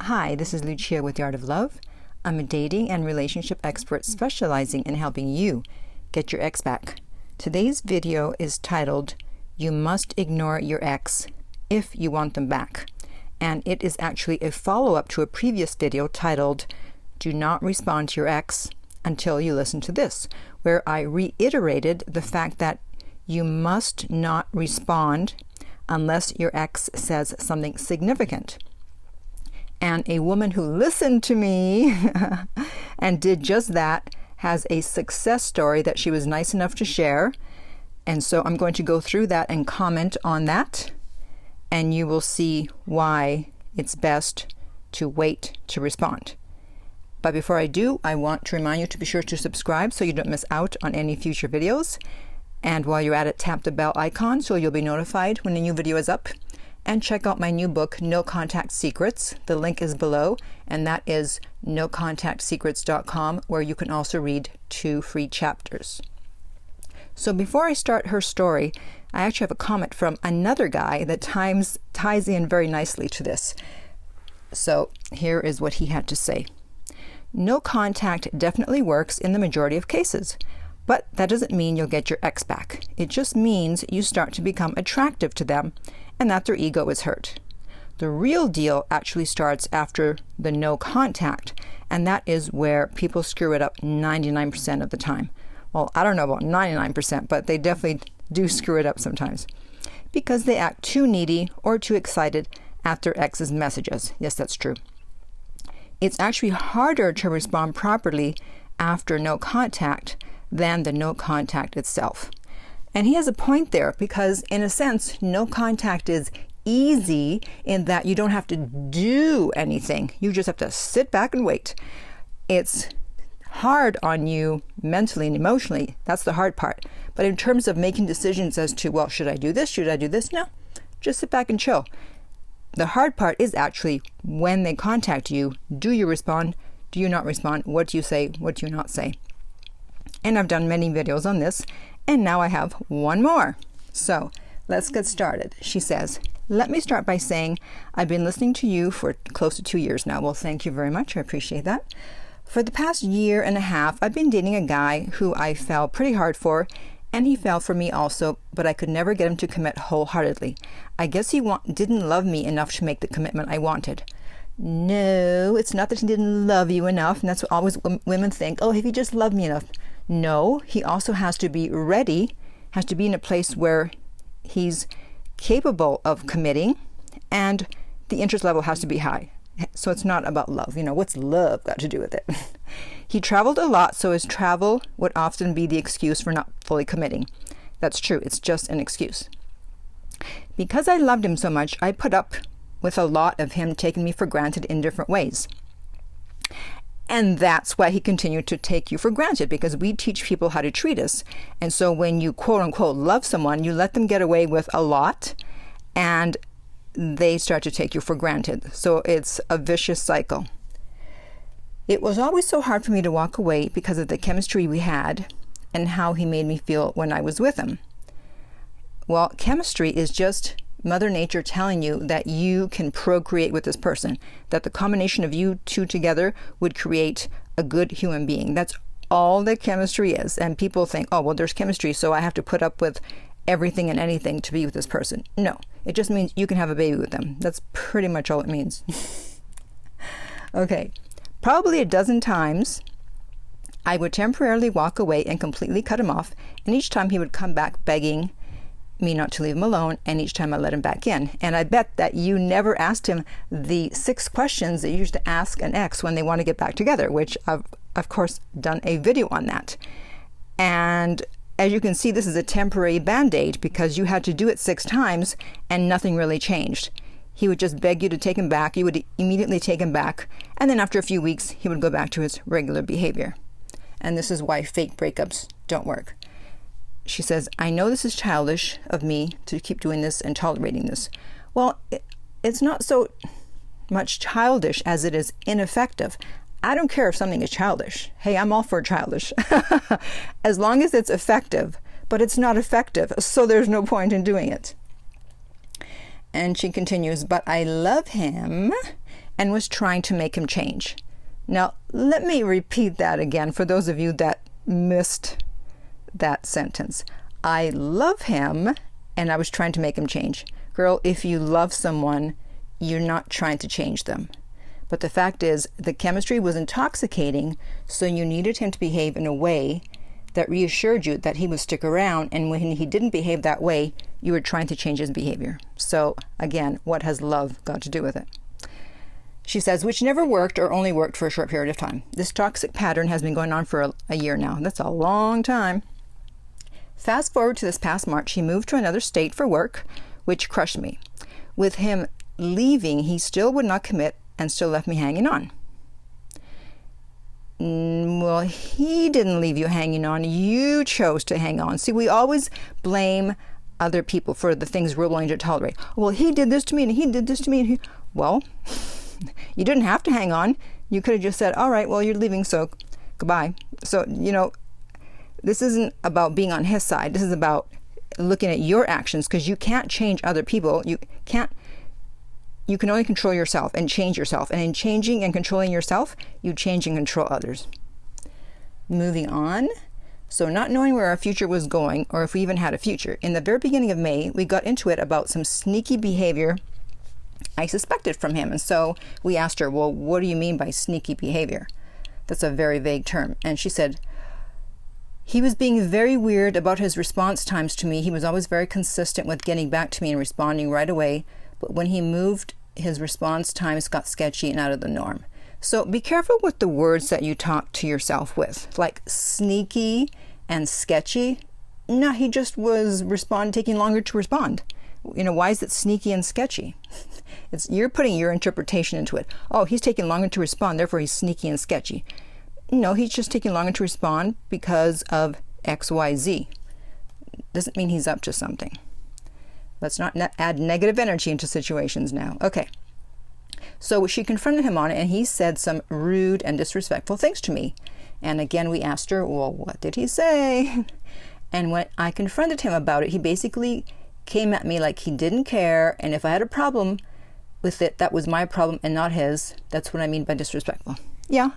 Hi, this is Lucia with The Art of Love. I'm a dating and relationship expert specializing in helping you get your ex back. Today's video is titled, You Must Ignore Your Ex If You Want Them Back. And it is actually a follow-up to a previous video titled, Do Not Respond to Your Ex Until You Listen to This, where I reiterated the fact that you must not respond unless your ex says something significant. And a woman who listened to me and did just that has a success story that she was nice enough to share. And so I'm going to go through that and comment on that. And you will see why it's best to wait to respond. But before I do, I want to remind you to be sure to subscribe so you don't miss out on any future videos. And while you're at it, tap the bell icon so you'll be notified when a new video is up. And check out my new book, No Contact Secrets. The link is below, and that is nocontactsecrets.com, where you can also read 2 free chapters. So before I start her story, I actually have a comment from another guy that ties in very nicely to this. So here is what he had to say. No contact definitely works in the majority of cases, but that doesn't mean you'll get your ex back. It just means you start to become attractive to them and that their ego is hurt. The real deal actually starts after the no contact, and that is where people screw it up 99% of the time. Well, I don't know about 99%, but they definitely do screw it up sometimes because they act too needy or too excited at their ex's messages. Yes, that's true. It's actually harder to respond properly after no contact than the no contact itself. And he has a point there because, in a sense, no contact is easy in that you don't have to do anything. You just have to sit back and wait. It's hard on you mentally and emotionally. That's the hard part. But in terms of making decisions as to, well, should I do this? Should I do this? No, just sit back and chill. The hard part is actually when they contact you, do you respond? Do you not respond? What do you say? What do you not say? And I've done many videos on this, and now I have one more. So let's get started. She says, let me start by saying I've been listening to you for close to 2 years now. Well, thank you very much. I appreciate that. For the past 1.5 years, I've been dating a guy who I fell pretty hard for, and he fell for me also, but I could never get him to commit wholeheartedly. I guess he didn't love me enough to make the commitment I wanted. No, it's not that he didn't love you enough, and that's what always women think. Oh, if he just loved me enough. No, he also has to be ready, has to be in a place where he's capable of committing, and the interest level has to be high. So it's not about love. You know, what's love got to do with it? He traveled a lot, so his travel would often be the excuse for not fully committing. That's true. It's just an excuse. Because I loved him so much, I put up with a lot of him taking me for granted in different ways. And that's why he continued to take you for granted, because we teach people how to treat us. And so when you quote unquote love someone, you let them get away with a lot and they start to take you for granted. So it's a vicious cycle. It was always so hard for me to walk away because of the chemistry we had and how he made me feel when I was with him. Well, chemistry is just Mother Nature telling you that you can procreate with this person, that the combination of you two together would create a good human being. That's all that chemistry is. And people think, oh, well, there's chemistry, so I have to put up with everything and anything to be with this person. No, it just means you can have a baby with them. That's pretty much all it means. Okay, probably 12 times, I would temporarily walk away and completely cut him off. And each time he would come back begging me not to leave him alone, and each time I let him back in. And I bet that you never asked him the 6 questions that you used to ask an ex when they want to get back together, which I've of course done a video on that. And as you can see, this is a temporary band-aid because you had to do it 6 times and nothing really changed. He would just beg you to take him back. You would immediately take him back, and then after a few weeks he would go back to his regular behavior. And this is why fake breakups don't work. She says, I know this is childish of me to keep doing this and tolerating this. Well, it's not so much childish as it is ineffective. I don't care if something is childish. Hey, I'm all for childish. As long as it's effective, but it's not effective, so there's no point in doing it. And she continues, but I love him and was trying to make him change. Now, let me repeat that again for those of you that missed that sentence. I love him, and I was trying to make him change. Girl, if you love someone, you're not trying to change them. But the fact is, the chemistry was intoxicating, so you needed him to behave in a way that reassured you that he would stick around, and when he didn't behave that way, you were trying to change his behavior. So again, what has love got to do with it? She says, which never worked or only worked for a short period of time. This toxic pattern has been going on for a year now. That's a long time. Fast forward to this past March, he moved to another state for work, which crushed me. With him leaving, he still would not commit and still left me hanging on. Well, he didn't leave you hanging on. You chose to hang on. See, we always blame other people for the things we're willing to tolerate. Well, he did this to me and he did this to me. Well, you didn't have to hang on. You could have just said, all right, well, you're leaving, so goodbye. So, this isn't about being on his side. This is about looking at your actions, because you can't change other people. You can only control yourself and change yourself. And in changing and controlling yourself, you change and control others. Moving on. So not knowing where our future was going, or if we even had a future, in the very beginning of May, we got into it about some sneaky behavior I suspected from him. And so we asked her, well, what do you mean by sneaky behavior? That's a very vague term. And she said, he was being very weird about his response times to me. He was always very consistent with getting back to me and responding right away. But when he moved, his response times got sketchy and out of the norm. So be careful with the words that you talk to yourself with, like sneaky and sketchy. No, he just was taking longer to respond. Why is it sneaky and sketchy? You're putting your interpretation into it. Oh, he's taking longer to respond, therefore he's sneaky and sketchy. No, he's just taking longer to respond because of XYZ. Doesn't mean he's up to something. Let's not add negative energy into situations now. Okay. So she confronted him on it, and he said some rude and disrespectful things to me. And again, we asked her, well, what did he say? And when I confronted him about it, he basically came at me like he didn't care, and if I had a problem with it, that was my problem and not his. That's what I mean by disrespectful. Yeah,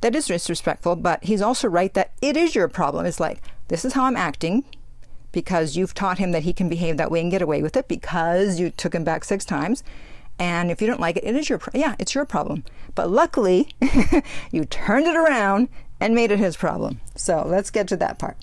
that is disrespectful, but he's also right that it is your problem. It's like, this is how I'm acting, because you've taught him that he can behave that way and get away with it because you took him back 6 times. And if you don't like it, it is it's your problem. But luckily, you turned it around and made it his problem. So let's get to that part.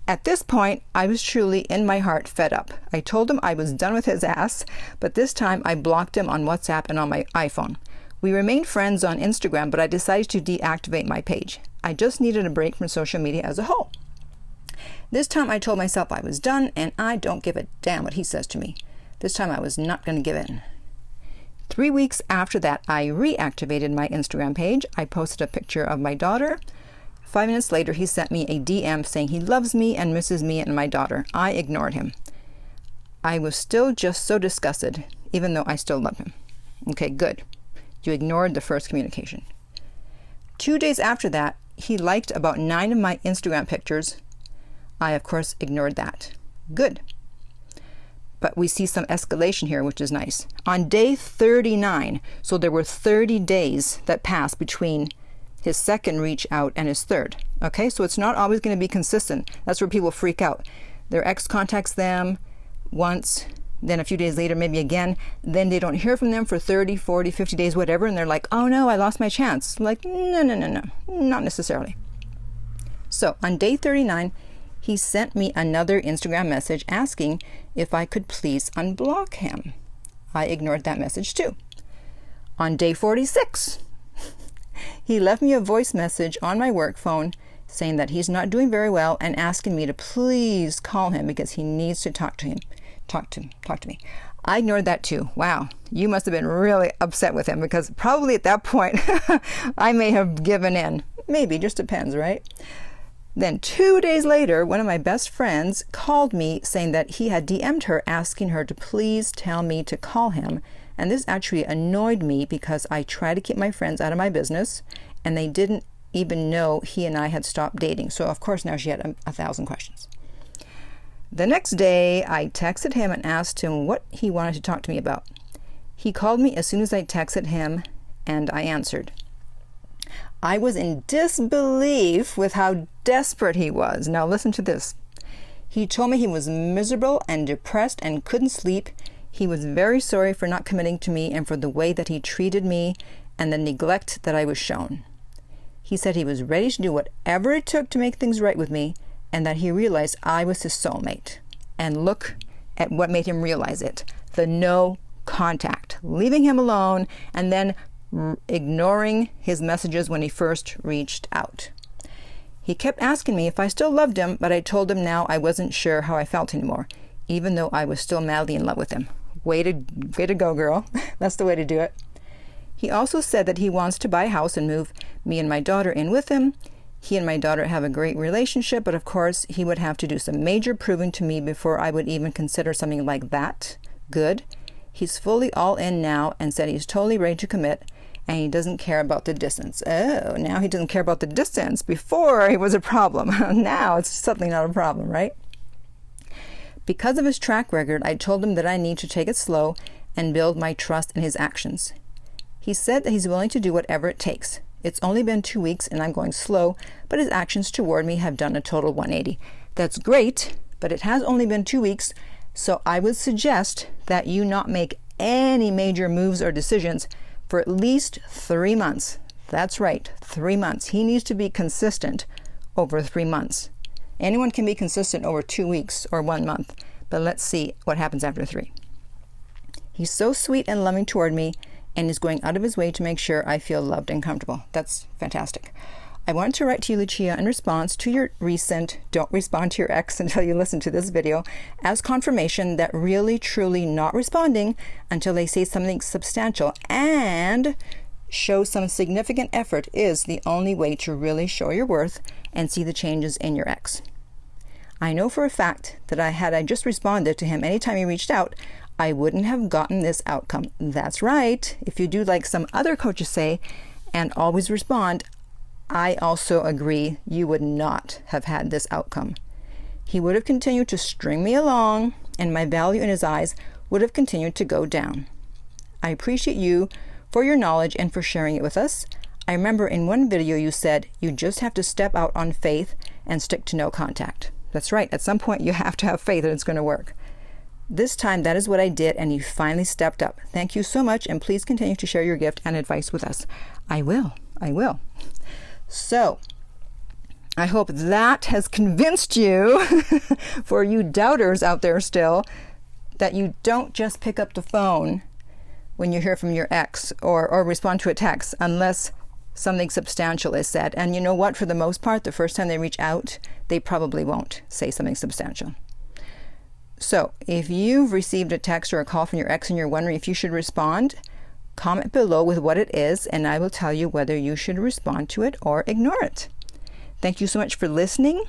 At this point, I was truly, in my heart, fed up. I told him I was done with his ass, but this time I blocked him on WhatsApp and on my iPhone. We remained friends on Instagram, but I decided to deactivate my page. I just needed a break from social media as a whole. This time I told myself I was done, and I don't give a damn what he says to me. This time I was not going to give in. 3 weeks after that, I reactivated my Instagram page. I posted a picture of my daughter. 5 minutes later, he sent me a DM saying he loves me and misses me and my daughter. I ignored him. I was still just so disgusted, even though I still love him. Okay, good. You ignored the first communication. 2 days after that, he liked about 9 of my Instagram pictures. I, of course, ignored that. Good. But we see some escalation here, which is nice. On day 39, so there were 30 days that passed between his second reach out and his third. Okay, so it's not always going to be consistent. That's where people freak out. Their ex contacts them once, then a few days later, maybe again. Then they don't hear from them for 30, 40, 50 days, whatever. And they're like, oh no, I lost my chance. Like, no, not necessarily. So on day 39, he sent me another Instagram message asking if I could please unblock him. I ignored that message too. On day 46, he left me a voice message on my work phone saying that he's not doing very well and asking me to please call him because he needs to talk to me. I ignored that too. Wow, you must have been really upset with him, because probably at that point I may have given in. Maybe, just depends, right? Then 2 days later, one of my best friends called me saying that he had DM'd her asking her to please tell me to call him. And this actually annoyed me because I try to keep my friends out of my business, and they didn't even know he and I had stopped dating. So of course now she had 1,000 questions. The next day, I texted him and asked him what he wanted to talk to me about. He called me as soon as I texted him and I answered. I was in disbelief with how desperate he was. Now listen to this. He told me he was miserable and depressed and couldn't sleep. He was very sorry for not committing to me and for the way that he treated me and the neglect that I was shown. He said he was ready to do whatever it took to make things right with me and that he realized I was his soulmate. And look at what made him realize it. The no contact, leaving him alone and then ignoring his messages when he first reached out. He kept asking me if I still loved him, but I told him now I wasn't sure how I felt anymore, even though I was still madly in love with him. Way to go, girl. That's the way to do it. He also said that he wants to buy a house and move me and my daughter in with him. He and my daughter have a great relationship, but of course he would have to do some major proving to me before I would even consider something like that. Good. He's fully all in now and said he's totally ready to commit, and he doesn't care about the distance. Oh, now he doesn't care about the distance. Before it was a problem. Now it's suddenly not a problem, right? Because of his track record, I told him that I need to take it slow and build my trust in his actions. He said that he's willing to do whatever it takes. It's only been 2 weeks and I'm going slow, but his actions toward me have done a total 180. That's great, but it has only been 2 weeks, so I would suggest that you not make any major moves or decisions for at least 3 months. That's right, 3 months. He needs to be consistent over 3 months. Anyone can be consistent over 2 weeks or 1 month, but let's see what happens after 3. He's so sweet and loving toward me and is going out of his way to make sure I feel loved and comfortable. That's fantastic. I wanted to write to you, Lucia, in response to your recent "don't respond to your ex until you listen to this video" as confirmation that really, truly not responding until they say something substantial and show some significant effort is the only way to really show your worth and see the changes in your ex. I know for a fact that had I just responded to him anytime he reached out, I wouldn't have gotten this outcome. That's right. If you do like some other coaches say and always respond, I also agree you would not have had this outcome. He would have continued to string me along, and my value in his eyes would have continued to go down. I appreciate you for your knowledge and for sharing it with us. I remember in one video you said you just have to step out on faith and stick to no contact. That's right. At some point you have to have faith that it's going to work. This time that is what I did, and you finally stepped up. Thank you so much, and please continue to share your gift and advice with us. I will. So, I hope that has convinced you, for you doubters out there still, that you don't just pick up the phone when you hear from your ex or respond to a text unless something substantial is said. And you know what? For the most part, the first time they reach out, they probably won't say something substantial. So, if you've received a text or a call from your ex and you're wondering if you should respond, comment below with what it is, and I will tell you whether you should respond to it or ignore it. Thank you so much for listening.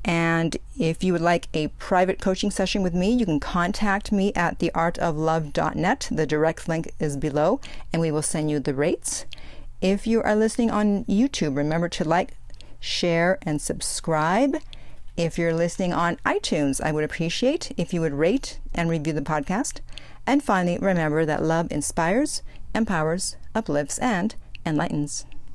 And if you would like a private coaching session with me, you can contact me at theartoflove.net. The direct link is below, and we will send you the rates. If you are listening on YouTube, remember to like, share, and subscribe. If you're listening on iTunes, I would appreciate if you would rate and review the podcast. And finally, remember that love inspires, empowers, uplifts, and enlightens.